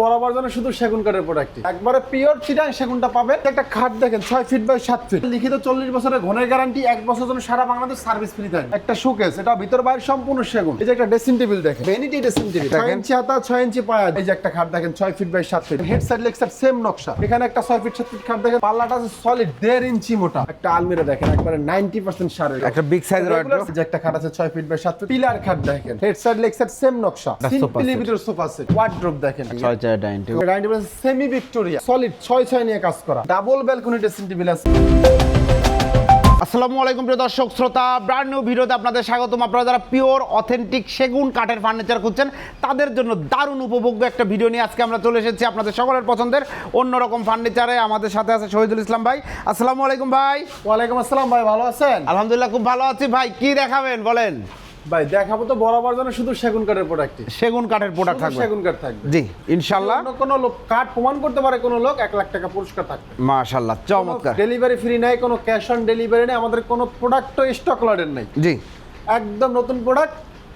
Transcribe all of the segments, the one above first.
বরাবর জন্য শুধু সেগুন কাঠের প্রোডাক্ট, একবারে পিওর চিটাং সেগুনটা পাবেন। একটা খাট দেখেন 6 ফিট বাই 7 ফিট, লিখিত 40 বছরের ঘনের গ্যারান্টি, 1 বছর জন্য সারা বাংলাদেশ সার্ভিস ফ্রি থাকে। একটা শোকেস, এটা ভিতর বাইরে সম্পূর্ণ সেগুন। এই যে একটা ড্রেসিং টেবিল দেখেন, ভ্যানিটি ড্রেসিং টেবিল, 6 ইঞ্চি হাতা 6 ইঞ্চি পায়া। এই যে একটা খাট দেখেন 6 feet by 7 feet, head side leg side same নকশা। এখানে একটা 6 ফিট 7 ফিট খাট দেখেন, পাল্লাটা আছে সলিড 1.5 ইঞ্চি মোটা। একটা আলমিরা দেখেন একবারে 90% সারের, একটা বিগ সাইজের ওয়ার্ডরোব। যে একটা খাট আছে 6 ফিট বাই 7 ফিট, পিলার খাট দেখেন, head side leg side same নকশা, সিম্পলি ভিতর সোফা সেট, ওয়ার্ডরোব দেখেন 6 dining table, semi Victoria solid 6 নিয়ে কাজ করা, ডাবল ব্যালকনি ড্রেসিং টেবিল আছে। আসসালামু আলাইকুম প্রিয় দর্শক শ্রোতা, ব্র্যান্ড নিউ ভিডিওতে আপনাদের স্বাগতম। আপনারা যারা পিওর অথেন্টিক সেগুন কাঠের ফার্নিচার খুঁজছেন তাদের জন্য দারুণ উপভোগ্য একটা ভিডিও নিয়ে আজকে আমরা চলে এসেছি আপনাদের সকলের পছন্দের অন্যরকম ফার্নিচারে। আমাদের সাথে আছে শহীদুল ইসলাম ভাই। আসসালামু আলাইকুম ভাই। ওয়ালাইকুম আসসালাম ভাই, ভালো আছেন? আলহামদুলিল্লাহ খুব ভালো আছি ভাই। কি দেখাবেন বলেন? ভাই দেখাবো তো বরাবর জন্য শুধু সেগুন কাঠের প্রোডাক্ট, সেগুন কাঠের প্রোডাক্ট থাকবে, সেগুন কাঠ থাকবে। জি ইনশাআল্লাহ। কোন লোক কাঠ প্রমাণ করতে পারে কোন লোক 1 লাখ টাকা পুরস্কার থাকবে। মাশাআল্লাহ চমৎকার। ডেলিভারি ফ্রি নাই, কোনো ক্যাশ অন ডেলিভারি নাই, আমাদের কোনো প্রোডাক্টও স্টক লটের নাই। জি একদম নতুন প্রোডাক্ট,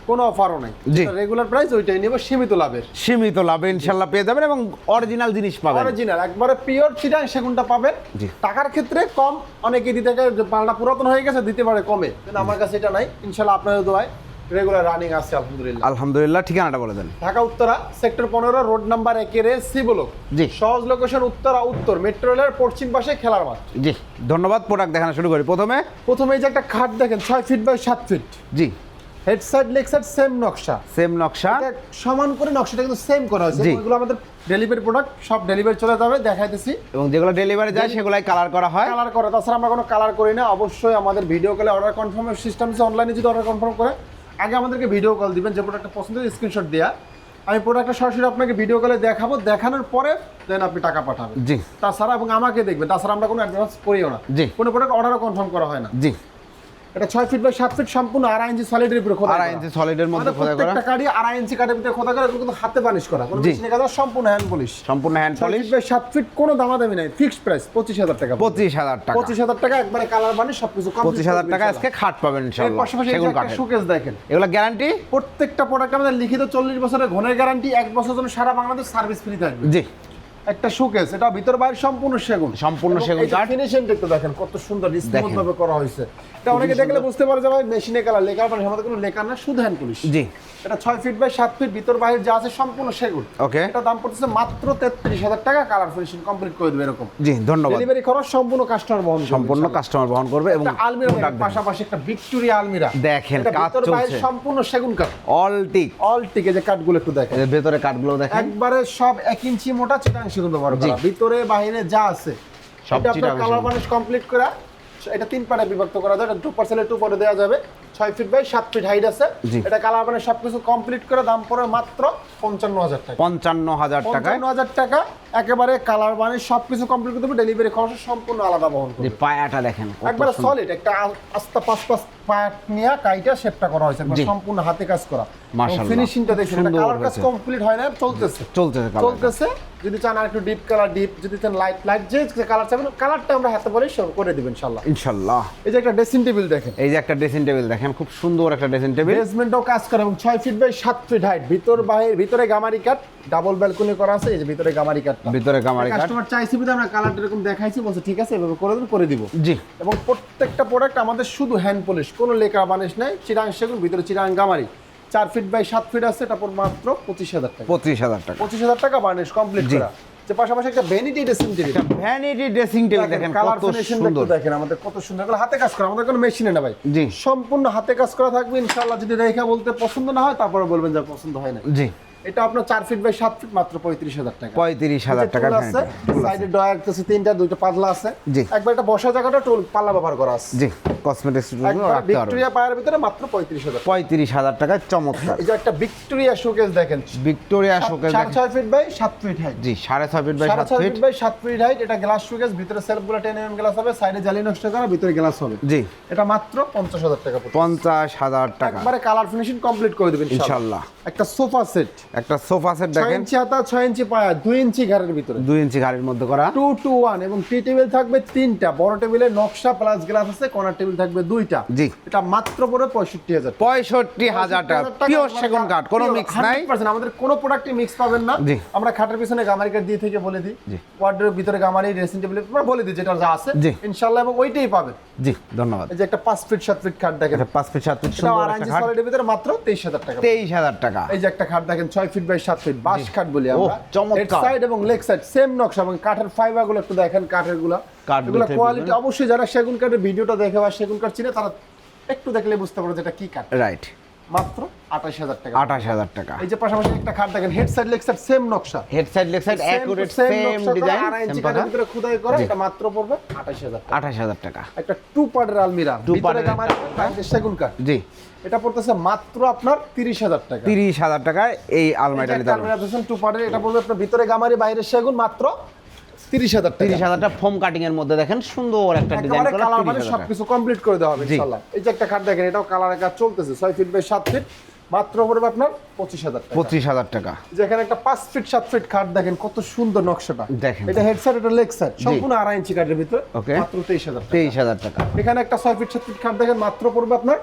কোনো অফারও নাই। জি। রেগুলার প্রাইস ওইটাই নেব, সীমিত লাভের। সীমিত লাভে ইনশাআল্লাহ পেয়ে যাবেন এবং অরিজিনাল জিনিস পাবেন। অরিজিনাল একবারে পিওর চিটাং সেগুনটা পাবেন। জি। টাকার ক্ষেত্রে কম, অনেকে দিতে চায় যে পাল্টা পুরাতন হয়ে গেছে দিতে পারে কমে, কিন্তু আমার কাছে এটা নাই। ইনশাআল্লাহ আপনাদের দোয়ায় রেগুলার রানিং আছে আলহামদুলিল্লাহ। আলহামদুলিল্লাহ। ঠিকানাটা বলে দেন। Dhaka Uttara sector 15 road number 1 এর সি ব্লক। জি। সহজ লোকেশন উত্তরা উত্তর মেট্রো রেলের পশ্চিম পাশে খেলার মাঠ। জি ধন্যবাদ। প্রোডাক্ট দেখানো শুরু করি। প্রথমে এই যে একটা খাট দেখেন 6 ফিট বাই 7 ফিট, জি head side leg side same নকশা, সেম নকশা, এটা সমান করে নকশাটা কিন্তু সেম করা হয়েছে। জি। এগুলো আমাদের ডেলিভারি প্রোডাক্ট, সব ডেলিভারি চলে যাবে, দেখাইতেছি। এবং যেগুলো ডেলিভারি যায় সেগুলাই কালার করা হয়। কালার করে, তাছাড়া আমরা কোনো কালার করি না। অবশ্যই আমাদের ভিডিও কলে অর্ডার কনফার্মের সিস্টেম আছে। অনলাইনে যদি অর্ডার কনফার্ম করে আগে আমাদেরকে ভিডিও কল দিবেন, যে প্রোডাক্টটা পছন্দ স্ক্রিনশট দেওয়া, আমি প্রোডাক্টটা সরাসরি আপনাকে ভিডিও কলে দেখাবো, দেখানোর পরে দেন আপনি টাকা পাঠাবেন। জি। তাছাড়া এবং আমাকে দেখবেন, তাছাড়া আমরা কোনো অ্যাডভান্স করিও না। জি। কোনো প্রোডাক্ট অর্ডারও কনফার্ম করা হয় না। জি। এটা 6 ফিট বাই 7 ফিট, সম্পূর্ণ 2.5 ইঞ্চি সলিডের উপরে খোদা, 2.5 ইঞ্চি সলিডের মধ্যে খোদা করা। প্রত্যেকটা কাঠই 2.5 ইঞ্চি কাঠের ভিতরে খোদা করা, এগুলো কিন্তু হাতে বানিশ করা, কোনো জি। মেশিনে কাজ না, সম্পূর্ণ হ্যান্ড পলিশ। সম্পূর্ণ hand 6 polish feet by 7 feet, কোনো দামাদামি নাই, ফিক্সড প্রাইস 25,000 টাকা। 25,000 টাকা। 25,000 টাকা একবারে কালার বানিশ সবকিছু কমপ্লিট। 25,000 টাকা আজকে খাট পাবেন এর ইনশাআল্লাহ। পাশাপাশি সেগুন একটা কাঠের শোকেস দেখেন, এগুলা গ্যারান্টি প্রত্যেকটা প্রোডাক্ট আমাদের লিখিত 40 বছরের ঘনের গ্যারান্টি, 1 বছর জন্য সারা বাংলাদেশ সার্ভিস ফ্রি থাকবে। জি। একটা শোকেস, এটা ভিতর বাইরে সম্পূর্ণ সেগুন, সম্পূর্ণ সেগুন কাঠ। ফিনিশিংটা একটু দেখেন কত সুন্দর স্মুথ ভাবে করা হয়েছে। এটা অনেকে দেখলে বুঝতে পারে যে ভাই মেশিনে কালার, লেখা মানে আমাদের কোনো লেখা না, শুধু হ্যান্ড পলিশ। জি। এটা 6 ফিট বাই 7 ফিট, ভিতর বাইরে যা আছে সম্পূর্ণ সেগুন। ওকে। এটা দাম পড়তেছে মাত্র 33,000 টাকা, কালার ফিনিশিং কমপ্লিট করে দেবে এরকম। জি ধন্যবাদ। ডেলিভারি খরচ সম্পূর্ণ কাস্টমার বহন করবে। সম্পূর্ণ কাস্টমার বহন করবে। এবং একটা আলমিরা দেখেন, পাশাপাশি একটা ভিক্টোরিয়া আলমিরা দেখেন এটা কাজ ভিতর বাইরে চলছে, সম্পূর্ণ সেগুন কাঠ, অল টিক। অল টিকে যে কাঠগুলো একটু দেখেন, এর ভেতরে কাঠগুলো দেখেন, একবারে সব 1 ইঞ্চি মোটা চিটাং সেগুন ব্যবহার করা, ভিতরে বাইরে যা আছে সব এটা আপনার চিটাং কালার সেগুন। বানিশ কমপ্লিট করা। এটা 3 পার্টে বিভক্ত করা যায়, এটা 2% 2 পরে দেওয়া যাবে। 6 ফিট বাই 7 ফিট হাইট আছে। জি। এটা কালার বানিশ সবকিছু কমপ্লিট করে দাম পড়ে মাত্র 55,000 টাকা। 55,000 টাকায় 55,000 টাকা একেবারে কালার বানিশ সবকিছু কমপ্লিট করতে হবে, ডেলিভারি খরচ সম্পূর্ণ আলাদা বহন যে করবে। পায়াটা দেখেন কত একবারে সুন্দর। সলিড একটা আস্তা পাঁচ পার্ট নিয়ে কাইটা শেপটা করা হয়েছে, একবার জি। সম্পূর্ণ হাতে কাজ করা। মাশাআল্লাহ। ফিনিশিংটা দেখেন, এটা সুন্দর কালার কাজ হয়েছে। কমপ্লিট হয় না, চলতেছে চলতেছে কালার। চলতেছে। যদি চান আর একটু ডিপ কালার ডিপ, যদি চান লাইট লাইট, যে কালার চাবেন কালারটা আমরা হাতে পরে করে দিবেন ইনশাআল্লাহ। ইনশাআল্লাহ। এই যে একটা ড্রেসিং টেবিল দেখেন, এই যে একটা ড্রেসিং টেবিল দেখেন, খুব সুন্দর একটা ড্রেসিং টেবিল। বেসমেন্টও কাজ করে এবং 6 ফিট বাই 7 ফিট হাইট, ভিতরে গামারি কাট, ডাবল ব্যালকনি করা আছে। এই যে ভিতরে গামারি কাট, ভিতরে গামারি কাঠ। কাস্টমার চাইছে বিধে আমরা কালারটা এরকম দেখাইছি, বলছে ঠিক আছে এভাবে করে দিন, করে দিব। জি। এবং প্রত্যেকটা প্রোডাক্ট আমাদের শুধু হ্যান্ড পলিশ, কোনো লেখা বানিশ নাই, চিরাং সেগুন, ভিতরে চিরাং গামারি। 4 ফিট বাই 7 ফিট আছে, এটা পর মাত্র 25,000 টাকা। 25,000 টাকা। 25,000 টাকা বানিশ কমপ্লিট জি। করা। যে পাশাপাশি একটা vanity dressing table, vanity dressing table দেখেন কালার কত ফিনিশিংটা সুন্দর। একটু দেখেন, আমাদের কত সুন্দর, এগুলো হাতে কাজ করা, আমাদের কোনো মেশিনে না ভাই। জি। সম্পূর্ণ হাতে কাজ করা থাকবে ইনশাআল্লাহ। যদি দেখা বলতে পছন্দ না হয় তারপরে বলবেন যে পছন্দ হয় না। জি। এটা আপনার 4 ফিট বাই 7 ফিট, মাত্র 35,000 টাকা। 35,000 টাকা আছে সাইডে ডয়ার আছে, 3টা 2টা পাল্লা আছে। জি। একবার এটা বসার জায়গাটা টুল পাল্লা ব্যবহার করা আছে। জি। কসমেটিক্স একবার রাখতে পারবেন। ভিক্টোরিয়া পায়ের ভিতরে মাত্র 35,000। 35,000 টাকায় চমৎকার। এই যে একটা ভিক্টোরিয়া শোকেস দেখেন, ভিক্টোরিয়া শোকেস দেখেন। 6.5 ফিট বাই 7 ফিট হাইট। জি 6.5 feet by 7 6.5 feet. Feet by 7 feet height. এটা গ্লাস শোকেস, ভিতরে সেলফগুলো 10 mm গ্লাস হবে, সাইডে জালি নকশা করা, ভিতরে গ্লাস হবে। জি। এটা মাত্র 50,000 টাকা পড়বে। 50,000 টাকা একবারে কালার ফিনিশিং কমপ্লিট করে দিবেন ইনশাআল্লাহ। একটা সোফা সেট, একটা সোফা সেট 6 দেখেন, ইঞ্চি হাতা 6 ইঞ্চি পায়া, 2 ইঞ্চি ঘাড়ের ভিতরে, 2 ইঞ্চি গাড়ির মধ্যে করা। 2 to 1 এবং টি টেবিল থাকবে 3টা। বড় টেবিলে নকশা প্লাস গ্লাস আছে, কর্নার টেবিল টেবিল থাকবে দুইটা। জি। এটা মাত্র পড়বে 65,000 টাকা। 65,000 টাকা পিওর সেগুন কাঠ, কোনো মিক্স নাই। 100% আমাদের কোনো প্রোডাক্টে মিক্স পাবেন না। জি। আমরা খাটের পিছনে গামারি কাঠ দিয়ে থেকে বলে দিই, ওয়ার্ড্রোবের ভিতরে গামারি, ড্রেসিং টেবিল আমরা বলে দিই যেটা যা আছে জি। ইনশাআল্লাহ, এবং ওইটাই পাবেন। জি ধন্যবাদ। এই যে একটা 5 ফিট 7 ফিট খাট দেখেন, 5 ফিট 7 ফিট এটা সুন্দর আড়াই একটা ইঞ্চি খাট, সলিডের ভিতরে মাত্র 23,000 টাকা। 23,000 টাকা। এই যে একটা খাট দেখেন 6 ফিট বাই 7 ফিট বাঁশ খাট বলি আমরা। চমৎকার। হেড সাইড এবং লেগ সাইড সেম নকশা, এবং কাঠের ফাইবার গুলো একটু দেখেন, কাঠের গুলো এগুলো কোয়ালিটি অবশ্যই যারা সেগুন কাঠের ভিডিওটা দেখে বা সেগুন কাঠ চিনে তারা একটু দেখলে বুঝতে পারবে যে এটা কি কাঠ। রাইট। মাত্র 28,000 টাকা। 28,000 টাকা। এই যে পাশাপাশি একটা খাট দেখেন, head side leg side same নকশা, head side leg side accurate same design, আড়াই ইঞ্চি সেম কাঠের পাকা। ভিতরে খোদাই করা, এটা মাত্র পড়বে 28,000 টাকা। 28,000 টাকা। একটা টু পার্টের আলমিরা, ভিতরে গামারি বাইরে সেগুন কাঠ, জি। এটা পড়তেছে মাত্র আপনার 30,000 টাকা। 30,000 টাকায় এই আলমারিটা নিতে পারবেন। আলমিরা দিয়েছেন টু পার্টের, এটা পড়বে আপনার ভিতরে গামারি বাইরে সেগুন মাত্র 30,000 টাকা। 30,000 টাকা ফোম কাটিং এর মধ্যে দেখেন সুন্দর একটা ডিজাইন একেবারে করা, কালার মানে 30,000 টাকা। সবকিছু কমপ্লিট করে দেওয়া হবে ইনশাআল্লাহ। এই যে একটা খাট দেখেন, এটাও কালারের কাজ চলতেছে, 6 ফিট বাই 7 ফিট, মাত্র পড়বে আপনার 25,000 টাকা। 25,000 টাকা। যেখানে একটা 5 ফিট 7 ফিট খাট দেখেন, কত সুন্দর নকশাটা দেখেন। এটা হেড সাইড, এটা লেগ সাইড, সম্পূর্ণ আড়াই ইঞ্চি কাঠের ভিতরে, ওকে। মাত্র 23,000 টাকা। 23,000 টাকা। এখানে একটা 6 ফিট 7 ফিট খাট দেখেন, মাত্র পড়বে আপনার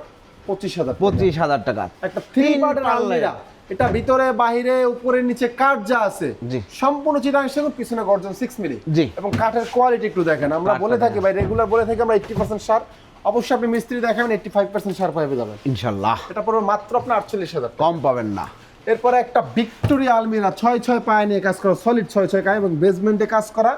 25,000 টাকা। 25,000 টাকা। একটা 3 পার্টের আলমিরা, এটা ভিতরে বাইরে উপরে নিচে কাঠ যা আছে জি। সম্পূর্ণ চিটাং সেগুন, পিছনে গর্জন 6 মিলি। জি। এবং কাঠের কোয়ালিটি একটু দেখেন, আমরা বলে থাকি ভাই রেগুলার বলে থাকি আমরা 80% সার, অবশ্যই আপনি মিস্ত্রি দেখাবেন 85% সার পাইবে যাবেন ইনশাআল্লাহ। এটা পড়বে মাত্র আপনার 48,000 টাকা। কম পাবেন না। এরপরে একটা ভিক্টোরিয়া আলমিরা 6 পায়ে নিয়ে কাজ করা, সলিড 6 কায় এবং বেসমেন্টে কাজ করা,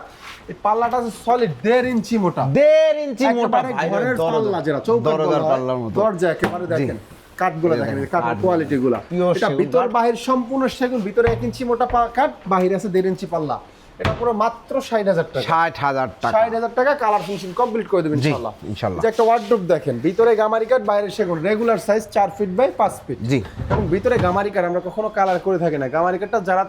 এই পাল্লাটা আছে সলিড 1.5 ইঞ্চি মোটা, 1.5 ইঞ্চি মোটা একেবারে ঘরের পাল্লা, যেটা চৌকাঠ দরজার বলা হয়, পাল্লার মতো। দরজা একেবারে দেখেন কাঠগুলো দেখেন, কাঠের কোয়ালিটি গুলা, Pure এটা সেগুন ভিতর কাঠ। বাহির সম্পূর্ণ সেগুন, ভিতরে 1 ইঞ্চি মোটা কাঠ, বাহিরে আছে 1.5 ইঞ্চি পাল্লা, এটা পুরো মাত্র 60,000 টাকা। 60,000 টাকা। 60,000 টাকা কালার ফিনিশিং কমপ্লিট করে দেবেন জি, ইনশাআল্লাহ। ইনশাআল্লাহ। যে একটা ওয়ার্ডরোব দেখেন, ভিতরে গামারি কাঠ, বাইরে সেগুন, regular size 4 feet by 5 feet. জি। এবং ভিতরে গামারি কাঠ আমরা কখনো কালার করে থাকি না, গামারি কাঠটা যারা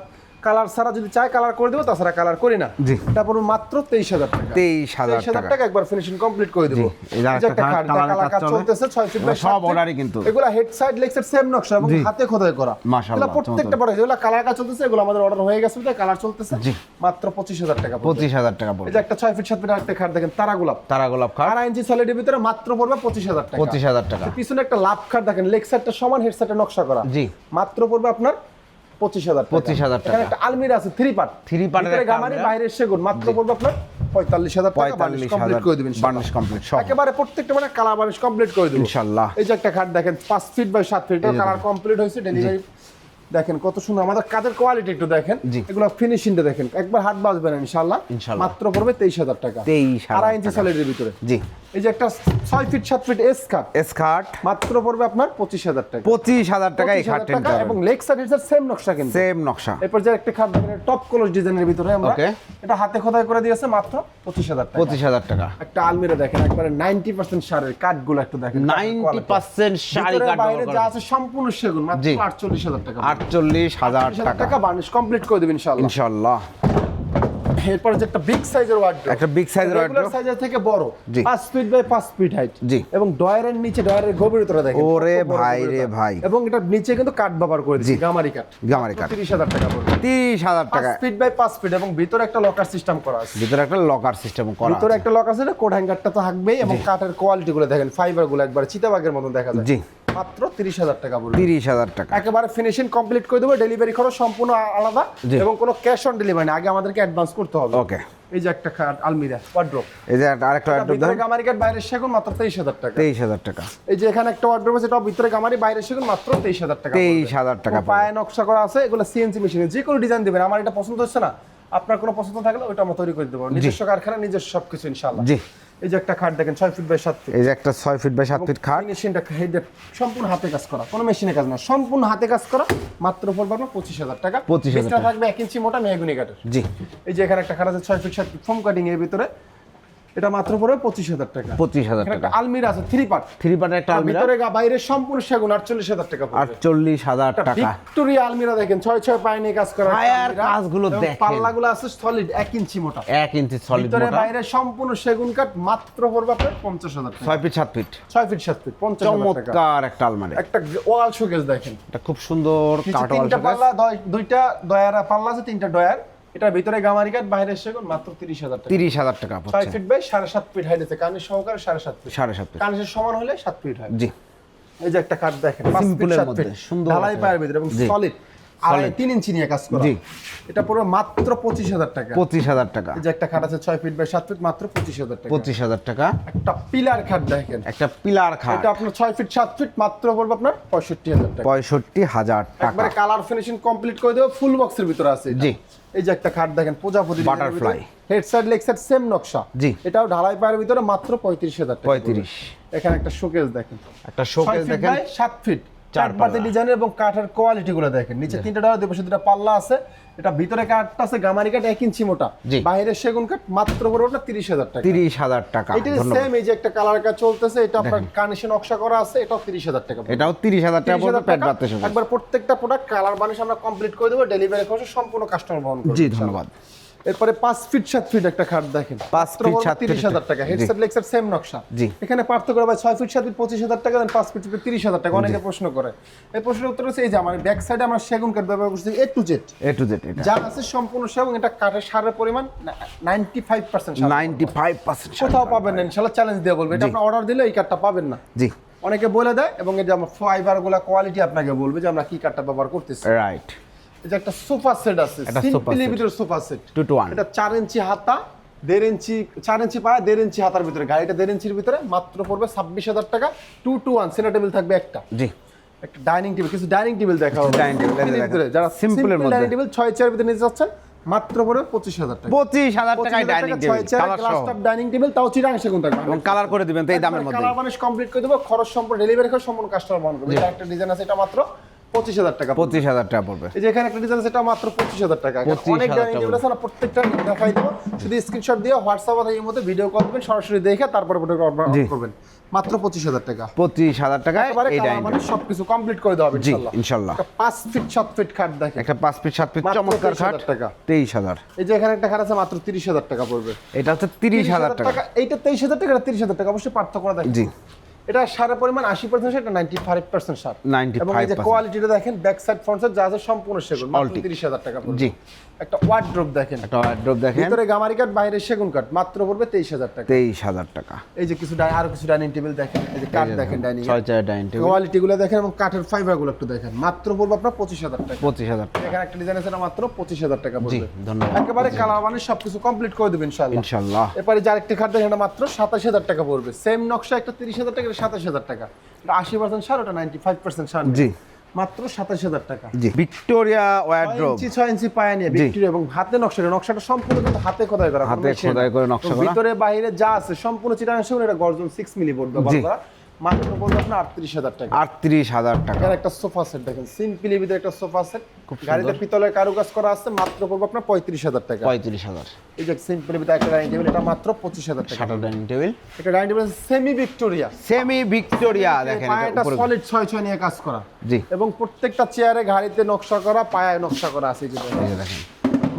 কালার ছাড়া যদি চায় কালার করে দেবো, তাছাড়া কালার করি না। জি। এটা পুরো মাত্র 23,000 টাকা। 23,000 টাকা একবার ফিনিশিং কমপ্লিট করে দেবো। এই যে একটা খাট, কালার কাজ চলতেছে 6 ফিট বাই সব অর্ডারই কিন্তু। এগুলা head side leg side same নকশা এবং হাতে খোদাই করা। মাশাআল্লাহ, এগুলা প্রত্যেকটা পড়ে, যেগুলা কালার কাজ চলতেছে এগুলো আমাদের অর্ডার হয়ে গেছে, তাই কালার চলতেছে। জি। মাত্র 25,000 টাকা। 25,000 টাকা এই পড়বে। যে একটা 6 ফিট 7 ফিট একটা খাট দেখেন, তারা গোলাপ, তারা গোলাপ খাট, আড়াই ইঞ্চি সলিডের ভিতরে মাত্র পড়বে 25,000 টাকা। 25,000 টাকা। পিছনে একটা লাভ খাট দেখেন, লেগ সাইডটা সমান, হেড সাইডটা নকশা করা, জি। মাত্র পড়বে আপনার 25,000 টাকা। 25,000 টাকা। এখানে একটা আলমিরা আছে 3 পার্ট, 3 পার্টের ভিতরে একটা গামারি আলমিরা। বাইরে সেগুন, মাত্র পড়বে আপনার 45,000 টাকা। বার্নিশ কমপ্লিট করে দিবেন ইনশাআল্লাহ। বার্নিশ কমপ্লিট সব। একেবারে প্রত্যেকটা মানে কালার বার্নিশ কমপ্লিট করে দেব ইনশাআল্লাহ। এই যে একটা খাট দেখেন 5 feet by 7 feet, colour complete হয়েছে, ডেলিভারি দেখেন কত সুন্দর, আমাদের কাজের কোয়ালিটি একটু দেখেন, জি। এগুলো ফিনিশিংটা দেখেন, একবার হাত বাজবে না ইনশাআল্লাহ। ইনশাআল্লাহ। মাত্র পড়বে 23,000 টাকা। 23,000 আড়াই ইঞ্চি সলিডের ভিতরে। জি। এই যে একটা 6 ফিট 7 ফিট এস খাট, এস খাট মাত্র পড়বে আপনার 25,000 টাকা। 25,000 টাকা এই 25,000 খাটটা টাকা এবং লেগ সাইড হেড সেম নকশা কিন্তু। সেম নকশা। এরপর যে একটা খাট দেখেন টপ ক্লোজ ডিজাইনের ভিতরে আমরা, ওকে। এটা হাতে খোদাই করে দিয়েছে, মাত্র 25,000 টাকা। 25,000 টাকা। একটা আলমিরা দেখেন, একবারে 90% সারের কাঠগুলো একটু দেখেন, 90% শাড়ি কাঠ বাইরে ব্যবহার যা করা। আছে সম্পূর্ণ সেগুন, মাত্র জি। 48,000 টাকা। 48,000 টাকা। টাকা বার্নিশ কমপ্লিট করে দিবেন ইনশাআল্লাহ। ইনশাআল্লাহ। এরপর যে একটা বিগ সাইজের ওয়ার্ডরোব, একটা big size এর wardrobe। সাইজের থেকে বড়, জি। 5 ফিট বাই 5 ফিট হাইট, জি। এবং ডয়ারের নিচে ডয়ারের গভীরতা দেখেন, ওরে কত বড় ভাই রে গভীরতা। ভাই। এবং এটা নিচে কিন্তু কাঠ ব্যবহার করে দিয়েছি, জি। গামারি কাঠ, গামারি কাঠ। 30,000 টাকা পড়বে। 30,000 টাকা। 5 ফিট বাই 5 ফিট এবং ভিতরে একটা লকার সিস্টেম করা আছে, ভিতরে একটা লকার সিস্টেম করা ভিতরে আছে। একটা লক আছে, কোড হ্যাঙ্গারটা তো থাকবেই, এবং কাঠের কোয়ালিটি গুলো দেখেন, ফাইবার গুলো একবার চিতাবাগের মতো দেখা যায়। জি। মাত্র 30,000 টাকা পড়বে। 30,000 টাকা। একেবারে ফিনিশিং কমপ্লিট করে দেবো, ডেলিভারি খরচ সম্পূর্ণ আলাদা, জি। এবং কোনো ক্যাশ অন ডেলিভারি না, আগে আমাদেরকে অ্যাডভান্স করতে হবে। ওকে। এই যে একটা খাট আলমিরা ওয়ার্ডরোব, এই যে আরেকটা ওয়ার্ডরোব ভিতরে দাম গামারি কাঠ, বাইরে সেগুন, মাত্র 23,000 টাকা। 23,000 টাকা। এই যে এখানে একটা ওয়ার্ডরোব আছে, এটা ভিতরে গামারি বাইরে সেগুন, মাত্র 23,000 টাকা। 23,000 টাকা পড়বে। পায়ে নকশা করা আছে, এগুলো সিএনসি মেশিনে যে কোনো ডিজাইন দিবেন, আমার এটা পছন্দ হচ্ছে না, আপনার কোনো পছন্দ থাকলে ওটা আমরা তৈরি করে দেবো, নিজস্ব কারখানা, নিজস্ব সবকিছু ইনশাআল্লাহ। জি। এই যে একটা খাট দেখেন 6 ফিট বাই 7 ফিট, এই যে একটা 6 ফিট বাই 7 ফিট খাট। ফিনিশিংটা হেডের সম্পূর্ণ হাতে কাজ করা, কোনো মেশিনে কাজ না, সম্পূর্ণ হাতে কাজ করা, মাত্র পড়বে আপনার 25,000 টাকা। 25,000 পিসটা থাকবে 1 ইঞ্চি মোটা মেহগনি কাঠের। জি। এই যে এখানে একটা খাট আছে 6 ফিট 7 ফিট ফোম কাটিং এর ভিতরে, এটা মাত্র পড়বে 25,000 টাকা। 25,000 এখানে টাকা। একটা আলমিরা আছে 3 পার্ট, 3 পার্টের একটা আলমিরা। ভিতরে বাইরে সম্পূর্ণ সেগুন, 48,000 টাকা পড়বে। 48,000 টাকা। ভিক্টোরিয়া আলমিরা দেখেন 6 পায়ে নিয়ে কাজ করা, পায়ের কাজগুলো দেখেন। পাল্লাগুলো আছে সলিড 1 ইঞ্চি মোটা, 1 ইঞ্চি সলিড ভিতরে মোটা। বাইরে সম্পূর্ণ সেগুন কাঠ, মাত্র পড়বে আপনার 50,000 টাকা। 6 ফিট 7 ফিট। 6 ফিট 7 ফিট 50,000 টাকা। চমৎকার একটা আলমারি। একটা ওয়াল শোকেস দেখেন, এটা খুব সুন্দর নিচে কাঠ ওয়াল 3টা শোকেস। পাল্লা, 2টা ডয়ার পাল্লা আছে, 3টা ডয়ার, এটার ভিতরে গামারি কাঠ, বাইরের সেগুন, মাত্র 30,000 টাকা। 30,000 টাকা 6 পড়ছে। ফিট বাই 7.5 ফিট হাইট আছে, কানের সহকারে 7.5 ফিট। 7.5 ফিট। কানের সমান হলে 7 ফিট হয়। জি। এই যে একটা কাঠ দেখেন, 5 ফিট সিম্পলের 7 মধ্যে ফিট সুন্দর ঢালাই একটা। পায়ের ভিতরে এবং জি। সলিড 3 ইঞ্চি নিয়ে কাজ করা। জি। এটা পুরো মাত্র 25,000 টাকা। 25,000 টাকা। এই যে একটা খাট আছে 6 ফিট বাই 7 ফিট, মাত্র 25,000 টাকা। 25,000 টাকা। একটা পিলার খাট দেখেন, একটা পিলার খাট। এটা আপনার 6 ফিট 7 ফিট, মাত্র পড়বে আপনার 65,000 টাকা। 65,000 টাকা। একবারে কালার ফিনিশিং কমপ্লিট করে দেব, ফুল বক্সের ভিতরে আছে এটা। জি। এই যে একটা খাট দেখেন, প্রজাপতি Butterfly। Head side leg side same নকশা। জি। এটাও ঢালাই পায়ের ভিতরে, মাত্র 35,000 টাকা। 35। এখানে একটা শোকেস দেখেন, একটা শোকেস দেখেন, 7 ফিট, 4 চার পাতে ডিজাইনের এবং কাঠের কোয়ালিটি গুলো দেখেন। নিচে 3টা ডালা, দুই পাশে 2টা পাল্লা আছে। এটা ভিতরে কাঠটা আছে গামারি কাঠ 1 ইঞ্চি মোটা, জি। বাইরের সেগুন কাঠ, মাত্র পড়বে 30,000 টাকা। 30,000 টাকা। এটা ধন্যবাদ। সেম, এই যে একটা কালার কাজ চলতেছে, এটা আপনার কানেকশন নকশা করা আছে, এটাও 30,000 টাকা। এটাও 30,000 টাকা পড়বে, 30,000 পেট টাকা। বাড়তে শুরু। একবার প্রত্যেকটা প্রোডাক্ট কালার বানিশ আমরা কমপ্লিট করে দেবো, ডেলিভারি খরচ সম্পূর্ণ কাস্টমার বহন করবে। জি, ধন্যবাদ। এরপরে 5 ফিট 7 ফিট একটা খাট দেখেন, 5 ফিট 7 ফিট 30,000 টাকা। হেডসেট লেগসেট সেম নকশা। জি। এখানে পার্থক্য ভাই 6 ফিট 7 ফিট 25,000 টাকা, দেন 5 ফিট 30,000 টাকা। অনেকে প্রশ্ন করে, এই প্রশ্নের উত্তর হচ্ছে এই যে আমার ব্যাক সাইডে আমরা সেগুন কাঠ ব্যবহার করছি A to Z। A to Z এটা। যা আছে সম্পূর্ণ সেগুন। এটা কাঠের সারের পরিমাণ 95% সার। 95% কোথাও পাবেন না, ইনশাআল্লাহ চ্যালেঞ্জ দিয়ে বলবে। এটা আপনি অর্ডার দিলে এই কাঠটা পাবেন না। জি। অনেকে বলে দেয়, এবং এই যে আমার ফাইবারগুলো কোয়ালিটি আপনাকে বলবে যে আমরা কি কাঠটা ব্যবহার করতেছি। রাইট। এই যে একটা সোফা সেট আছে, একটা sofa সিম্পলি set। ভিতরে সোফা সেট। 2 to 1। এটা 4 ইঞ্চি হাতা, 1.5 ইঞ্চি, 4 ইঞ্চি পায়া, 1.5 ইঞ্চি হাতার ভিতরে। গাড়িটা 1.5 ইঞ্চির ভিতরে, মাত্র পড়বে 26,000 টাকা। 2 to 1 সেন্টার টেবিল থাকবে একটা। জি। একটা ডাইনিং টেবিল, কিছু ডাইনিং টেবিল দেখা হবে। ডাইনিং টেবিল Simple ভিতরে যারা সিম্পলের সিম্পল মধ্যে ডাইনিং টেবিল 6 চেয়ার ভিতরে নিতে যাচ্ছেন, মাত্র পড়বে 25,000 টাকা। 25,000 টাকায় dining 6 table, chair colour glass সহ। টপ ডাইনিং টেবিল, তাও চিরাং সেগুন থাকবে। এবং কালার করে দিবেন তো এই দামের মধ্যে। কালার বানিশ কমপ্লিট করে দেবো, খরচ সম্পূর্ণ ডেলিভারি খরচ সম্পূর্ণ কাস্টমার বহন করবে। এটা একটা ডিজাইন আছে, এটা মাত্র 25,000 টাকা। 25,000 টাকা পড়বে। এই যে এখানে একটা ডিজাইন আছে, এটা মাত্র 25,000 টাকা। 25,000 অনেক ডাইনিং টেবিল আছে, না প্রত্যেকটা দেখাই দেবো। শুধু স্ক্রিনশট দিয়ে হোয়াটসঅ্যাপ অথবা এই মধ্যে ভিডিও কল দিবেন, সরাসরি দেখে তারপরে প্রোডাক্ট অর্ডার করবেন। মাত্র 25,000 টাকা। 25,000 টাকায় একেবারে এই কালার ডাইনিং বানিশ সবকিছু কমপ্লিট করে দেওয়া হবে জি, ইনশাআল্লাহ। ইনশাআল্লাহ। একটা 5 ফিট 7 ফিট খাট দেখেন, একটা 5 ফিট 7 ফিট মাত্র চমৎকার খাট 23,000 টাকা। 23,000। এই যে এখানে একটা খাট আছে, মাত্র 30,000 টাকা পড়বে। এটা হচ্ছে 30,000 টাকা। এইটা 23,000 টাকা, এটা 30,000 টাকা। অবশ্যই পার্থক্য দেখেন। জি। এটা সারের পরিমাণ 80% সার, এটা 95% সার। 95% এবং এই যে কোয়ালিটিটা দেখেন, ব্যাক সাইড ফ্রন্ট সাইড যা আছে সম্পূর্ণ সেগুন, মাত্র 30,000 টাকা পড়বে। জি। একটা ওয়ার্ড্রোব দেখেন, একটা ওয়ার্ড্রোব দেখেন, ভিতরে গামারি কাঠ, বাইরে সেগুন কাঠ, মাত্র পড়বে 23,000 টাকা। 23,000 টাকা। এই যে কিছু আরো কিছু ডাইনিং টেবিল দেখেন, এই যে কাঠ দেখেন, dining 6 chair dining table, quality গুলো দেখেন এবং কাঠের ফাইবার গুলো একটু দেখেন, মাত্র পড়বে আপনার 25,000 টাকা। 25,000 টাকা। এখানে একটা ডিজাইন আছে, এটা মাত্র 25,000 টাকা জি, পড়বে। ধন্যবাদ। একেবারে কালার মানে সবকিছু কমপ্লিট করে দেবেন ইনশাআল্লাহ। ইনশাআল্লাহ। এরপরে যে আরেকটা খাট দেখেন, এটা মাত্র 27,000 টাকা পড়বে। সেম নকশা, একটা 30,000 টাকা, এটা 27,000 টাকা। এটা 80% সার, ওটা 95% সার। জি। মাত্র 27,000 টাকা। জি। ভিক্টোরিয়া ওয়ার্ড্রোব, 6 ইঞ্চি পায়া নিয়ে ভিক্টোরিয়া, এবং হাতে নকশাটা সম্পূর্ণ কিন্তু হাতে খোদাই করা, হাতে খোদাই করে নকশা করা। ভিতরে বাইরে যা আছে সম্পূর্ণ চিটাং সেগুন। এটা গর্জন 6 মিলি বোর্ড ব্যবহার করা, মাত্র পড়বে আপনার 38,000 টাকা। 38,000 টাকা। এখানে একটা সোফা সেট দেখেন, সিম্পলি ভিতরে একটা সোফা সেট, গাড়িতে পিতলের কারুকাজ করা আছে, মাত্র পড়বে আপনার 35,000 টাকা। 35,000। এই যে সিম্পলি ভিতরে একটা ডাইনিং টেবিল, এটা মাত্র 25,000 টাকা। শাটার ডাইনিং টেবিল, এটা dining table semi Victoria, semi Victoria দেখেন, পায়াটা এটা উপরে। সলিড 6 নিয়ে কাজ করা। জি। এবং প্রত্যেকটা চেয়ারে ঘাড়িতে নকশা করা, পায়ায় নকশা করা আছে। এই যে এই যে দেখেন,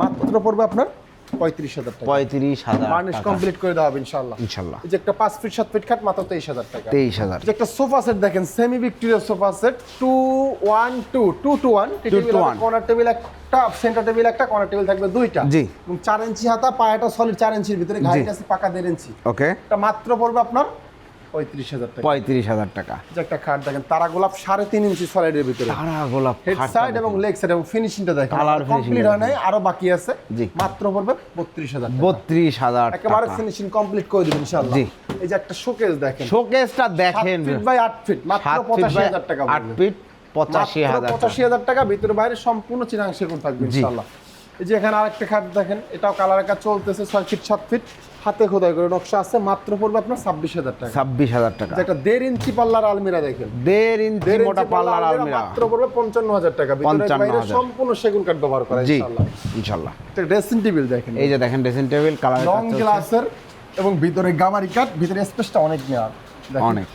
মাত্র পড়বে আপনার 35,000 টাকা। 35,000 বার্নিশ টাকা। কমপ্লিট করে দেওয়া হবে ইনশাআল্লাহ। ইনশাআল্লাহ। এই যে একটা 5 ফিট 7 ফিট খাট, মাত্র 23,000 টাকা। 23,000। এই যে একটা সোফা সেট দেখেন, semi Victoria sofa set, 2 to 1 corner table একটা, সেন্টার টেবিল একটা, কর্নার টেবিল থাকবে দুইটা। জি। এবং 4 ইঞ্চি হাতা, পায়াটা সলিড 4 ইঞ্চির ভিতরে, ঘাড়িটা আছে পাকা 1.5 ইঞ্চি। ওকে। এটা মাত্র পড়বে আপনার 35,000 টাকা। 35,000 টাকা। এই যে একটা খাট দেখেন, তারা গোলাপ 3.5 ইঞ্চি সলিডের ভিতরে, তারা গোলাপ হেড খাটটা সাইড এবং দেখেন। লেগ সাইড এবং ফিনিশিংটা দেখেন, Colour কমপ্লিট finishing হয় নাই, আরো বাকি আছে। জি। মাত্র পড়বে 32,000 টাকা। 32,000 একেবারে টাকা। ফিনিশিং কমপ্লিট করে দিবেন ইনশাআল্লাহ। জি। এই যে একটা শোকেস দেখেন, শোকেসটা দেখেন, 7 ফিট বাই 8 ফিট, মাত্র 7 ফিট বাই 85,000 টাকা 8 ফিট, 85,000 টাকা। 85,000 টাকা। ভিতরে বাইরে সম্পূর্ণ চিরাং সেগুন থাকবে জি। ইনশাআল্লাহ। এই যে এখানে আরেকটা খাট দেখেন, এটাও কালার কাজ চলতেছে, 6 ফিট 7 ফিট, হাতে খোদাই করে নকশা আছে, মাত্র পড়বে আপনার 26,000 টাকা। 26,000 টাকা। যে একটা 1.5 ইঞ্চি পাল্লার আলমিরা দেখেন, 1.5 ইঞ্চি 1.5 মোটা পাল্লার আলমিরা, মাত্র পড়বে 55,000 টাকা। ভিতরে 55,000 বাইরে সম্পূর্ণ সেগুন কাঠ ব্যবহার করা জি, ইনশাআল্লাহ। ইনশাআল্লাহ। একটা ড্রেসিং টেবিল দেখেন, এই যে দেখেন ড্রেসিং টেবিল, কালার লং গ্লাসের এবং ভিতরে গামারি কাঠ, ভিতরে স্পেসটা অনেক নেওয়া, অনেক।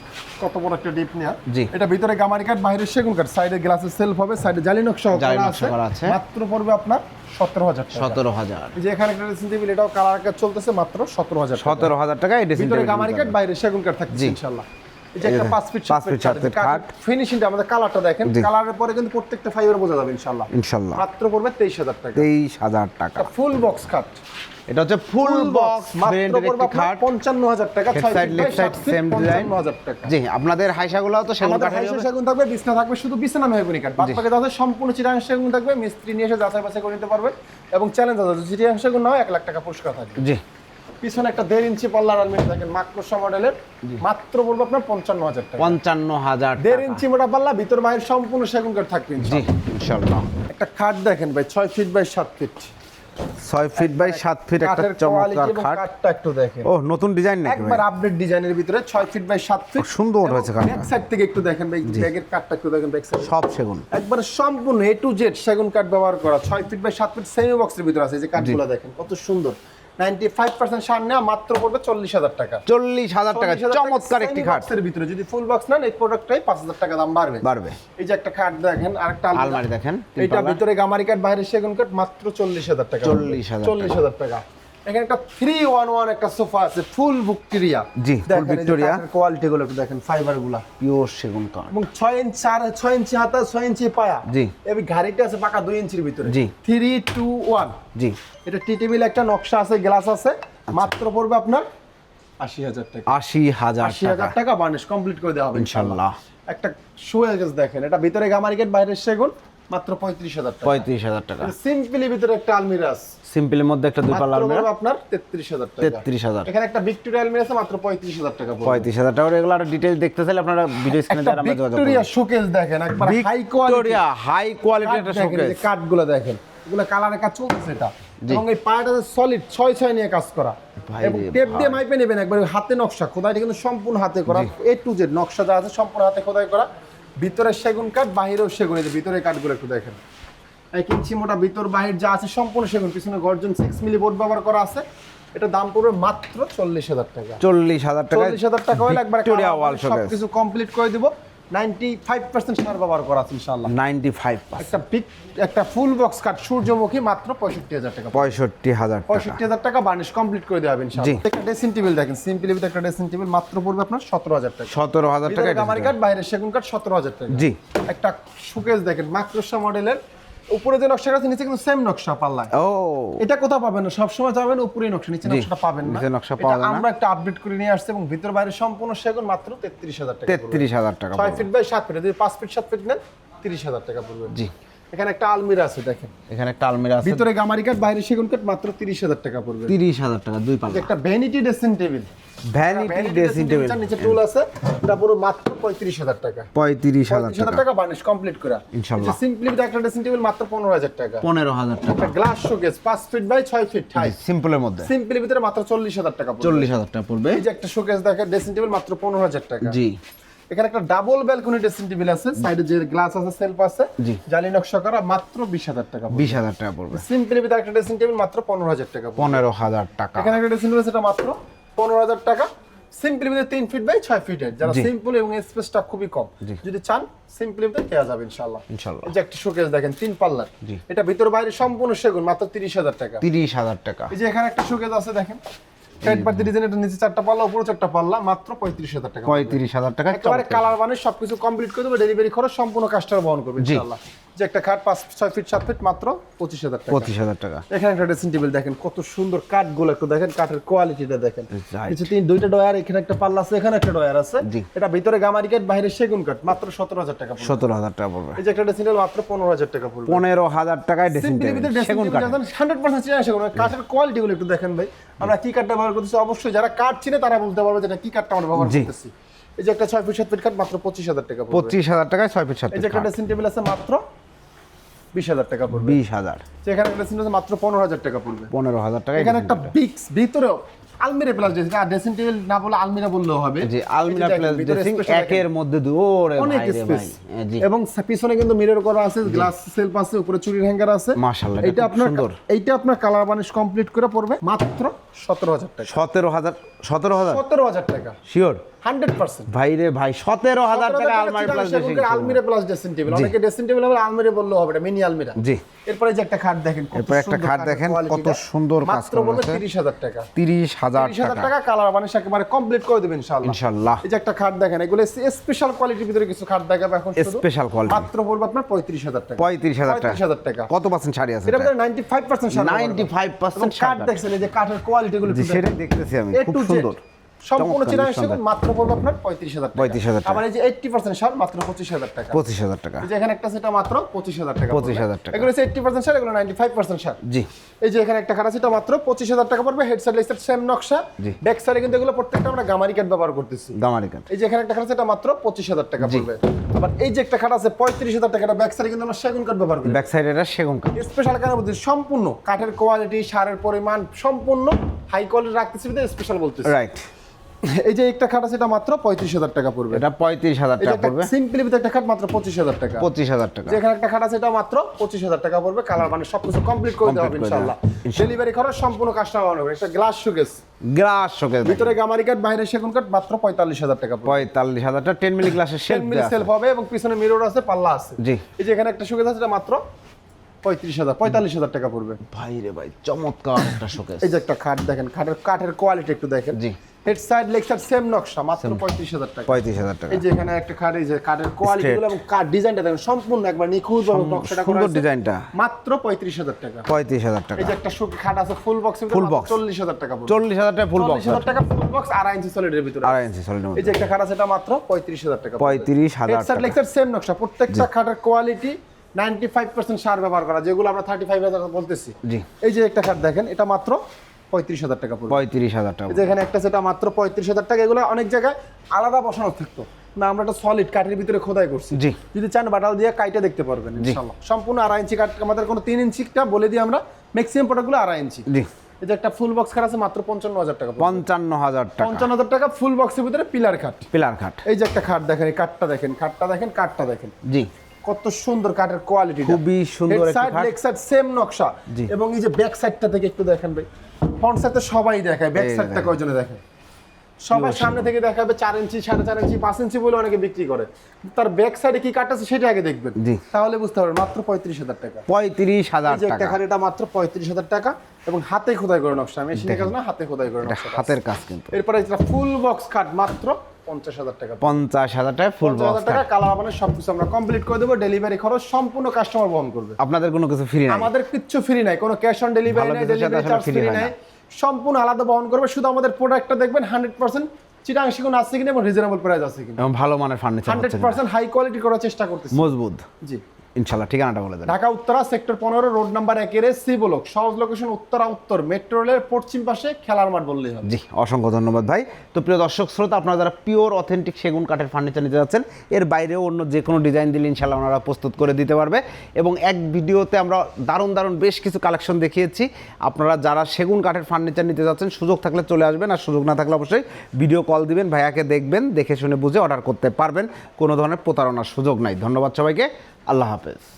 কত বড় একটা ডিপ নেওয়া। জি। এটা ভিতরে গামারি কাঠ, বাইরে সেগুন কাঠ, সাইডে গ্লাসের সেলফ হবে, সাইডে জালি নকশা জালি করা নকশা করা আছে। মাত্র পড়বে আপনার 17,000 টাকা। 17,000। এই যে এখানে একটা ড্রেসিং টেবিল, এটাও কালার কাজ চলতেছে, মাত্র 17,000 টাকা। 17,000 টাকা এই ড্রেসিং ভিতরে টেবিল। গামারি কাঠ, বাইরে সেগুন কাঠ থাকছে জি। ইনশাআল্লাহ। এই যে একটা 5 ফিট 5 ফিট 7 ফিট খাট। ফিনিশিংটা আমাদের কালারটা দেখেন, জি। কালারের পরে কিন্তু প্রত্যেকটা ফাইবার বোঝা যাবে ইনশাআল্লাহ। ইনশাআল্লাহ মাত্র পড়বে 23000 টাকা। 23000 টাকা। ফুল বক্স খাট, এটা হচ্ছে ফুল বক্স মাত্র ভেরিয়েন্টের পড়বে একটি খাট। 55000 টাকা। Head 6 side feet left side same design. 55000 টাকা। জি, আপনাদের হাইসাগুলো তো সেগুন আমাদের কাঠের হাইসা হবে। সেগুন থাকবে, বিছনা থাকবে, শুধু বিছনা মেহগনি কাঠ। বাদ বাকি যাতে সম্পূর্ণ চিটাগাং সেগুন থাকবে, মিস্ত্রি নিয়ে এসে যাচাই বাছাই করে নিতে পারবে এবং চ্যালেঞ্জ আছে চিটাগাং সেগুন নাও 1 লাখ টাকা পুরস্কার থাকবে। জি, পিছনে একটা 1.5 ইঞ্চি পাল্লার আলমিরা দেখেন মাক্রোসা মডেলের, মাত্র পড়বে আপনার 55000 টাকা। 55000 1.5 টাকা। ইঞ্চি মোটা পাল্লা, ভিতর বাইরে সম্পূর্ণ সেগুন কাঠ থাকবে জি, ইনশাআল্লাহ। ইনশাআল্লাহ। একটা খাট দেখেন ভাই 6 feet by 7 feet, 6 feet by 7 feet একটা কাঠের চমৎকার কোয়ালিটি এবং খাট। কাঠটা একটু দেখেন, ও, নতুন ডিজাইন নাকি একবার ভাই? আপডেট ডিজাইনের ভিতরে 6 ফিট বাই 7 ফিট। খুব সুন্দর হয়েছে কাঠটা। ব্যাক সাইড থেকে একটু দেখেন ভাই, ব্যাগের কাঠটা একটু দেখেন ব্যাক সাইড। সব সেগুন। একবারে সম্পূর্ণ A to Z সেগুন কাঠ ব্যবহার করা, 6 ফিট বাই 7 ফিট সেমি বক্সের ভিতরে আছে। এই যে কাঠগুলো দেখেন কত সুন্দর। 95% সার নেওয়া, মাত্র পড়বে 40000 টাকা। 40000 টাকা। 40000 চমৎকার একটি semi খাট। box এর ভিতরে যদি ফুল বক্স নেন এই প্রোডাক্টটাই 5000 টাকা দাম বাড়বে। বাড়বে। এই যে একটা খাট দেখেন, আরেকটা আলমারি দেখেন, এটা ভিতরে গামারি কাঠ, বাইরে সেগুন কাঠ, মাত্র 40000 টাকা। 40000 টাকা। এখানে একটা 311 একটা সোফা আছে ফুল ভিক্টোরিয়া। জি, ফুল ভিক্টোরিয়া। কোয়ালিটি গুলো একটু দেখেন, ফাইবার গুলা পিওর সেগুন কাঠ। এবং 6 ইঞ্চি 6 ইঞ্চি হাতা, 6 ইঞ্চি পায়া। জি। এই গাড়িটা আছে পাকা 2 ইঞ্চির ভিতরে। জি। 321। জি, এটা টি টেবিল একটা নকশা আছে, গ্লাস আছে, মাত্র পড়বে আপনার 80000 টাকা। 80000 80000 টাকা বার্নিশ কমপ্লিট করে দেওয়া হবে ইনশাআল্লাহ। একটা শোয়েজ দেখেন, এটা ভিতরে গামারি কাঠ, বাইরের সেগুন, মাত্র 35000 টাকা। 35000 টাকা। সিম্পলি ভিতরে একটা আলমিরা আছে, সিম্পলের মধ্যে একটা দুই পাল্লা মাত্র আলমিরা, পড়বে আপনার 33000 টাকা। 33000। এখানে একটা ভিক্টোরিয়া আলমিরা আছে, মাত্র 35000 টাকা পড়বে। 35000 টাকা। এগুলো আরো ডিটেইলস দেখতে চাইলে আপনারা ভিডিও স্ক্রিনে একটা দ্বারা আমরা যোগাযোগ ভিক্টোরিয়া করুন। শোকেস দেখেন, একবার হাই কোয়ালিটি ভিক্টোরিয়া হাই কোয়ালিটির একটা শোকেস। কাঠগুলো দেখেন, এগুলো কালারের কাজ চলতেছে এটা, এবং এই পায়াটা সলিড 6 নিয়ে কাজ করা ভাই এবং রে টেপ দিয়ে ভাই। মাইপে নেবেন। একবার হাতে নকশা, খোদাইটা কিন্তু সম্পূর্ণ হাতে করা, A to Z নকশা যা আছে সম্পূর্ণ হাতে খোদাই করা। ভিতরে সেগুন কাঠ, বাহিরেও সেগুন। এই যে ভিতরে কাঠগুলো একটু দেখেন, 1 ইঞ্চি মোটা ভিতর বাহির যা আছে সম্পূর্ণ সেগুন। পিছনে গর্জন 6 মিলি বোর্ড ব্যবহার করা আছে। এটা দাম পড়বে মাত্র 40000 টাকা। 40000 টাকা। 40000 টাকা হলে একবার ভিক্টোরিয়া ওয়াল শোকেস। সবকিছু কমপ্লিট করে দিব। 95% সার ব্যবহার করা আছে ইনশাআল্লাহ। 95%। একটা ফুল বক্স কাট সূর্যমুখী, মাত্র 65000 টাকা। 65000 টাকা। 65000 টাকা বার্নিশ কমপ্লিট করে দেওয়া হবে ইনশাআল্লাহ। একটা ড্রেসিং টেবিল দেখেন, সিম্পলি উইথ একটা ড্রেসিং টেবিল, মাত্র পড়বে আপনার 17000 টাকা। 17000 টাকা। ভিতরে গামারি কাঠ, বাইরে সেগুন কাঠ, 17000 টাকা। জি। একটা শোকেস দেখেন মাক্রোসা মডেলের, উপরে যে নকশা আছে নিচে কিন্তু সেম নকশা পাল্লায়। ও, এটা কোথাও পাবেন না, সবসময় যাবেন উপরে নকশা, নিচে জি, নকশাটা পাবেন না। নিচে নকশা পাওয়া এটা যায় না। আমরা একটা আপডেট করে নিয়ে আসছি এবং ভিতর বাইরে সম্পূর্ণ সেগুন, মাত্র 33000 টাকা। 33000 টাকা। 6 ফিট বাই 7 ফিট, যদি 5 ফিট 7 ফিট নেন 30000 টাকা পড়বে। জি। এখানে একটা আলমিরা আছে দেখেন, এখানে একটা আলমিরা আছে, ভিতরে গামারি কাঠ, বাইরে সেগুন কাঠ, মাত্র 30000 টাকা পড়বে। 30000 টাকা দুই পাল্লা। একটা vanity dressing table, vanity dressing table, নিচে টুল আছে, এটা পুরো মাত্র 35000 টাকা। 35000 35000 টাকা। টাকা বার্নিশ কমপ্লিট করা ইনশাআল্লাহ। সিম্পলি একটা ড্রেসিং টেবিল, মাত্র 15000 টাকা। 15000 টাকা। একটা glass showcase 5 feet by 6 feet high, সিম্পলের মধ্যে সিম্পলি ভিতরে মাত্র 40000 টাকা পড়বে। 40000 টাকা পড়বে। এই যে একটা শোকেস দেখেন, ড্রেসিং টেবিল, মাত্র 15000 টাকা। জি। এখানে একটা ডাবল ব্যালকনি ড্রেসিং টেবিল আছে, সাইডে যে গ্লাস আছে, সেলফ আছে, জি। জালি নকশা করা, মাত্র 20000 টাকা। 20000 টাকা পড়বে। সিম্পলি ভিতরে একটা ড্রেসিং টেবিল, মাত্র 15000 টাকা। 15000 টাকা। এখানে একটা ড্রেসিং টেবিল আছে, এটা মাত্র 15000 টাকা। সিম্পলি ভিতরে 3 ফিট বাই 6 ফিটের, যারা জি। সিম্পল এবং স্পেসটা খুবই কম, জি। যদি চান সিম্পলি ভিতরে দেওয়া যাবে ইনশাআল্লাহ। ইনশাআল্লাহ। এই যে একটা শোকেস দেখেন 3 পাল্লার, জি। এটা ভিতর বাইরে সম্পূর্ণ সেগুন, মাত্র 30000 টাকা। 30000 টাকা। এই যে এখানে একটা শোকেস আছে দেখেন, পেট পাতি ডিজাইন, এটা নিচে 4টা পাল্লা, উপরে 4টা পাল্লা, মাত্র 35000 টাকা। 35000 টাকা। একেবারে কালার বানিশ সবকিছু কমপ্লিট করে দেবো, ডেলিভারি খরচ সম্পূর্ণ কাস্টমার বহন করবে জি। ইনশাআল্লাহ। যে একটা খাট 6 ফিট 7 ফিট, মাত্র 25000 টাকা। 25000 টাকা। এখানে একটা ড্রেসিং টেবিল দেখেন, কত সুন্দর কাঠগুলো একটু দেখেন, কাঠের কোয়ালিটিটা দেখেন। Right. নিচে দুইটা ডয়ার, এখানে একটা পাল্লা আছে, এখানে একটা ডয়ার আছে। জি। এটা ভিতরে গামারি কাঠ, বাইরে সেগুন কাঠ, মাত্র 17000 টাকা পড়বে। 17000 টাকা পড়বে। এই যে একটা ড্রেসিং টেবিল, মাত্র 15000 টাকা পড়বে। 15000 টাকায় ড্রেসিং সিম্পলি টেবিল ভিতরে ড্রেসিং সেগুন টেবিল কাঠ। 100% চিনা সেগুন। কাঠের কোয়ালিটিগুলো একটু দেখেন ভাই, আমরা কি কাঠটা ব্যবহার করতেছি, অবশ্যই যারা কাঠ চিনে তারা বলতে পারবে যে এটা কি কাঠটা আমরা ব্যবহার জি। করতেছি। এই যে একটা 6 ফিট 7 ফিট কাঠ, মাত্র 25000 টাকা পড়বে। 25000 টাকায় 6 ফিট 7 এই যে ফিট একটা কাঠ। ড্রেসিং টেবিল আছে, মাত্র 20000 টাকা পড়বে। 20000। যেখানে একটা ড্রেসিং টেবিল মাত্র 15000 টাকা পড়বে। 15000 টাকা। এখানে একটা বিক্স ভিতরেও আলমিরা প্লাস ড্রেসিং টেবিল না বলে আলমিরা বললেও হবে। জি, আলমিরা এই যে দেখেন, প্লাস ভিতরে ড্রেসিং space টা একের দেখেন, মধ্যে দুই। ওরে অনেক ভাই রে স্পেস ভাই। জি। এবং পিছনে কিন্তু মিরর করা আছে, গ্লাস সেলফ আছে, উপরে চুরির হ্যাঙ্গার আছে। মাশাআল্লাহ, এটা এটা খুব আপনার সুন্দর। এইটা আপনার কালার বানিশ কমপ্লিট করে পড়বে মাত্র 17000 টাকা। 17000 17000 টাকা। শিওর? 100%। ভাই রে ভাই 17,000 টাকা আলমারি প্লাস ড্রেসিং টেবিল। আলমিরা প্লাস ড্রেসিং টেবিল, অনেকে ড্রেসিং টেবিল বলে আলমিরা বললেও হবে, এটা মিনি আলমিরা। জি। এরপরে যে একটা খাট দেখেন, এরপর একটা খাট দেখেন কত সুন্দর কাজ মাত্র করা বলবে আছে। 30,000 টাকা। 30,000 টাকা কালার বানিশ একেবারে কমপ্লিট করে দেবেন ইনশাআল্লাহ। ইনশাআল্লাহ। এই যে একটা খাট দেখেন, এগুলো স্পেশাল কোয়ালিটির ভিতরে কিছু খাট দেখাবো এখন শুধু। স্পেশাল কোয়ালিটি মাত্র বলবো আপনার 35,000 টাকা। 35,000 টাকা। কত পার্সেন্ট ছাড়ি আছে এটা এটা? 95% ছাড়। 95% কাঠ দেখছেন, এই যে কাঠের কোয়ালিটি গুলো জি, সেটাই দেখতেছি আমি, খুব সুন্দর। সম্পূর্ণ চমৎকার, চিরাং নিঃসন্দেহে। সেগুন মাত্র পড়বে আপনার 35,000 টাকা। 35,000 টাকা। আবার এই যে 80% সার মাত্র 25,000 টাকা। 25,000 টাকা। এই যে এখানে একটা সেটা মাত্র 25,000 টাকা। 25,000 টাকা। এগুলো হচ্ছে 80% সার, এগুলো 95% সার। জি। এই যে এখানে একটা খাট আছে, এটা মাত্র 25,000 টাকা পড়বে। Head side leg side same নকশা। জি। ব্যাক সাইডে কিন্তু এগুলো প্রত্যেকটা আমরা গামারি কাঠ ব্যবহার করতেছি। গামারি কাঠ। এই যে এখানে একটা খাট আছে, এটা মাত্র 25,000 টাকা পড়বে। আবার এই যে একটা খাট আছে 35,000 টাকা, এটা ব্যাক সাইডে কিন্তু আমরা সেগুন কাঠ ব্যবহার করি। ব্যাক সাইডে এটা সেগুন কাঠ। স্পেশাল কাঠের মধ্যে সম্পূর্ণ কাঠের কোয়ালিটি, সারের পরিমাণ সম্পূর্ণ হাই কোয়ালিটি রাখতেছি, স্পেশাল বলতেছি। রাইট। এই যে একটা খাট আছে, এটা মাত্র 35,000 টাকা পড়বে। এটা 35,000 এই যে টাকা একটা পড়বে। সিম্পলি ভিতরে একটা খাট মাত্র 25,000 টাকা। 25,000 টাকা। যেখানে একটা খাট আছে, এটা মাত্র 25,000 টাকা পড়বে। কালার মানে সবকিছু কমপ্লিট করে দেওয়া হবে Complete করে ইনশাআল্লাহ। দেওয়া। ডেলিভারি খরচ সম্পূর্ণ কাস্টমার হবে। একটা গ্লাস শোকেস, গ্লাস শোকেস ভিতরে গামারি কাঠ, বাইরে সেগুন কাঠ, মাত্র 45,000 টাকা পড়বে। 45,000 টাকা। 10 মিলি গ্লাসের 10 শেলফ মিলি দেয়া সেলফ হবে এবং পিছনে মিরর আছে, পাল্লা আছে। জি। এই যে এখানে একটা শোকেস আছে, এটা মাত্র 45,000 টাকা পড়বে। ভাই রে ভাই, চমৎকার একটা শোকেস। এই যে একটা খাট দেখেন, কাঠের কোয়ালিটি একটু দেখেন। জি। Head side leg side same নকশা, মাত্র 35,000 টাকা। 35,000 টাকা। এই যে এখানে একটা খাট, এই যে কাঠের কোয়ালিটি গুলো এবং কাঠ ডিজাইনটা দেখেন, সম্পূর্ণ একবার নিখুঁত ভাবে নকশাটা করা সুন্দর আছে। ডিজাইনটা। মাত্র 35,000 টাকা। 35,000 টাকা। এই যে একটা শুকি খাট আছে ফুল বক্স, Full box। 40,000 টাকা পড়বে। 40,000 টাকা ফুল বক্স। 40,000 টাকা ফুল বক্স, 2.5 ইঞ্চি সলিডের ভিতরে। 2.5 ইঞ্চি সলিড। এই যে একটা খাট আছে, এটা মাত্র 35,000 টাকা। 35,000 head side leg side same নকশা, প্রত্যেকটা খাটের কোয়ালিটি 95% সার ব্যবহার করা, যেগুলো আমরা 35,000 বলতেছি। জি। এই যে একটা খাট দেখেন, এটা মাত্র 35,000 টাকা পড়বে। 35,000 টাকা। এই যে এখানে একটা সেটা মাত্র 35,000 টাকা। এগুলো অনেক জায়গায় আলাদা বসানো থাকতো না, আমরা একটা সলিড কাঠের ভিতরে খোদাই করছি। জি। যদি চান বাটাল দিয়ে কাইটা দেখতে পারবেন ইনশাআল্লাহ। সম্পূর্ণ 2.5 ইঞ্চি কাঠ, আমাদের কোনো 3 ইঞ্চিটা বলে দিই আমরা, ম্যাক্সিমাম প্রোডাক্টগুলো 2.5 ইঞ্চি। জি। এই যে একটা ফুল বক্স খাট আছে, মাত্র 55,000 টাকা। 55,000 টাকা। 55,000 টাকা ফুল বক্সের ভিতরে পিলার কাঠ। পিলার কাঠ। এই যে একটা খাট দেখেন, এই কাঠটা দেখেন, কাঠটা দেখেন জি। কত সুন্দর কাঠের কোয়ালিটি, খুবই সুন্দর একটা খাট। লেগ সাইড সেম নকশা। জি। এবং এই যে ব্যাক সাইডটা থেকে একটু দেখেন ভাই, ফ্রন্ট সাইডটা সবাই দেখায়, ব্যাক এই সাইডটা দেখেন। কয়জনে দেখে? সবাই সামনে থেকে দেখাবে 4 ইঞ্চি, 4.5 ইঞ্চি, 5 ইঞ্চি বলে অনেকে বিক্রি করে। তার ব্যাক সাইডে কি কাট আছে সেটা আগে দেখবেন, জি। তাহলে বুঝতে পারবেন। মাত্র 35,000 টাকা। 35,000 এই যে একটা টাকা। খাট, এটা মাত্র 35,000 টাকা এবং হাতে খোদাই করে নকশা, মেশিনের কাজ না, হাতে খোদাই করে এটা নকশা। হাতের কাজ কিন্তু। এরপরে এটা ফুল বক্স কাট, মাত্র 50,000 টাকা। 50,000 টাকা ফুল 50,000 বক্স। টাকা কালার মানে সবকিছু আমরা কমপ্লিট করে দেবো। ডেলিভারি খরচ সম্পূর্ণ কাস্টমার বহন করবে। আপনাদের কোনো কিছু ফ্রি নাই? আমাদের কিচ্ছু ফ্রি নাই, কোনো ক্যাশ অন ডেলিভারি ভালো নাই, কিছুর সাথে ডেলিভারি আসলে চার্জ free ফ্রি হয় নাই, না। সম্পূর্ণ আলাদা বহন করবে। শুধু আমাদের প্রোডাক্টটা দেখবেন 100% চিটাং শিকুন আছে কিনা এবং রিজনেবল প্রাইস আছে কিনা। এবং ভালো মানের ফার্নিচার হচ্ছে 100% হাই কোয়ালিটি করার চেষ্টা করতেছি। মজবুত। জি। ইনশাআল্লাহ। ঠিকানাটা বলে দেন। Dhaka Uttara sector 15 road number 1 এর সি ব্লক, সহজ লোকেশন উত্তরা উত্তর মেট্রো রেলের পশ্চিম পাশে খেলার মাঠ বললেই হবে। জি, অসংখ্য ধন্যবাদ ভাই। তো প্রিয় দর্শক শ্রোতা, আপনারা যারা পিওর অথেন্টিক সেগুন কাঠের ফার্নিচার নিতে যাচ্ছেন, এর বাইরেও অন্য যে কোনো ডিজাইন দিলে ইনশাআল্লাহ ওনারা প্রস্তুত করে দিতে পারবে। এবং এক ভিডিওতে আমরা দারুণ বেশ কিছু কালেকশন দেখিয়েছি। আপনারা যারা সেগুন কাঠের ফার্নিচার নিতে যাচ্ছেন, সুযোগ থাকলে চলে আসবেন, আর সুযোগ না থাকলে অবশ্যই ভিডিও কল দিবেন, ভাইয়াকে দেখবেন, দেখে শুনে বুঝে অর্ডার করতে পারবেন। কোনো ধরনের প্রতারণার সুযোগ নাই। ধন্যবাদ সবাইকে। আল্লাহ হাফেজ।